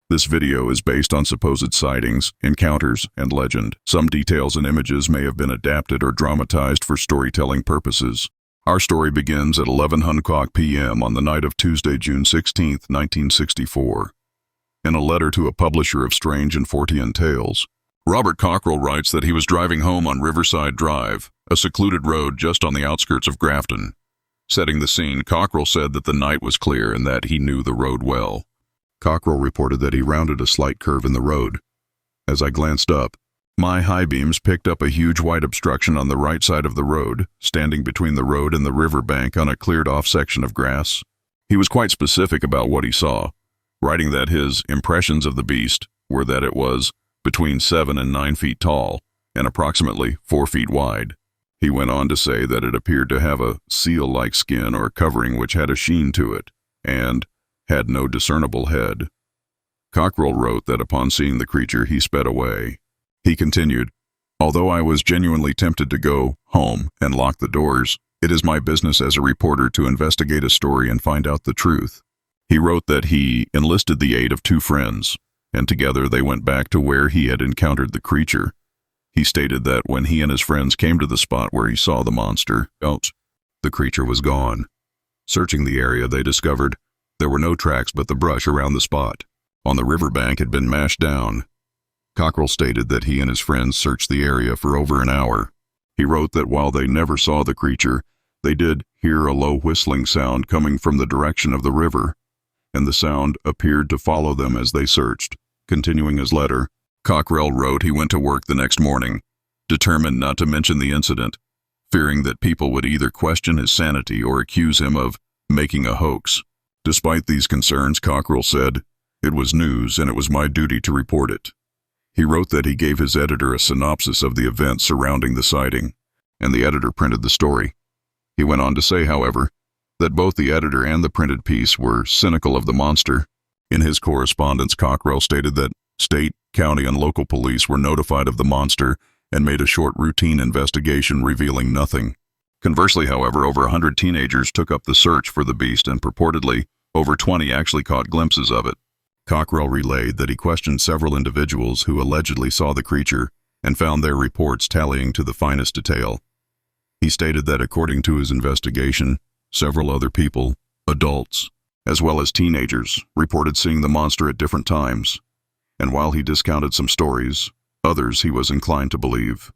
This video is based on supposed sightings, encounters, and legend. Some details and images may have been adapted or dramatized for storytelling purposes. Our story begins at 11:00 p.m. on the night of Tuesday, June 16, 1964. In a letter to a publisher of strange and Fortean tales, Robert Cockrell writes that he was driving home on Riverside Drive, a secluded road just on the outskirts of Grafton. Setting the scene, Cockrell said that the night was clear and that he knew the road well. Cockrell reported that he rounded a slight curve in the road. As I glanced up, my high beams picked up a huge white obstruction on the right side of the road, standing between the road and the riverbank on a cleared-off section of grass. He was quite specific about what he saw, writing that his impressions of the beast were that it was between 7 and 9 feet tall and approximately 4 feet wide. He went on to say that it appeared to have a seal-like skin or covering which had a sheen to it, and had no discernible head. Cockrell wrote that upon seeing the creature he sped away. He continued, "Although I was genuinely tempted to go home and lock the doors, it is my business as a reporter to investigate a story and find out the truth." He wrote that he enlisted the aid of 2 friends, and together they went back to where he had encountered the creature. He stated that when he and his friends came to the spot where he saw the monster, the creature was gone. Searching the area, they discovered there were no tracks but the brush around the spot. On the riverbank had been mashed down. Cockrell stated that he and his friends searched the area for over an hour. He wrote that while they never saw the creature, they did hear a low whistling sound coming from the direction of the river, and the sound appeared to follow them as they searched. Continuing his letter, Cockrell wrote he went to work the next morning, determined not to mention the incident, fearing that people would either question his sanity or accuse him of making a hoax. Despite these concerns, Cockrell said, "It was news and it was my duty to report it." He wrote that he gave his editor a synopsis of the events surrounding the sighting, and the editor printed the story. He went on to say, however, that both the editor and the printed piece were cynical of the monster. In his correspondence, Cockrell stated that state, county, and local police were notified of the monster and made a short routine investigation revealing nothing. Conversely, however, over 100 teenagers took up the search for the beast, and purportedly over 20 actually caught glimpses of it. Cockrell relayed that he questioned several individuals who allegedly saw the creature and found their reports tallying to the finest detail. He stated that according to his investigation, several other people, adults, as well as teenagers, reported seeing the monster at different times, and while he discounted some stories, others he was inclined to believe.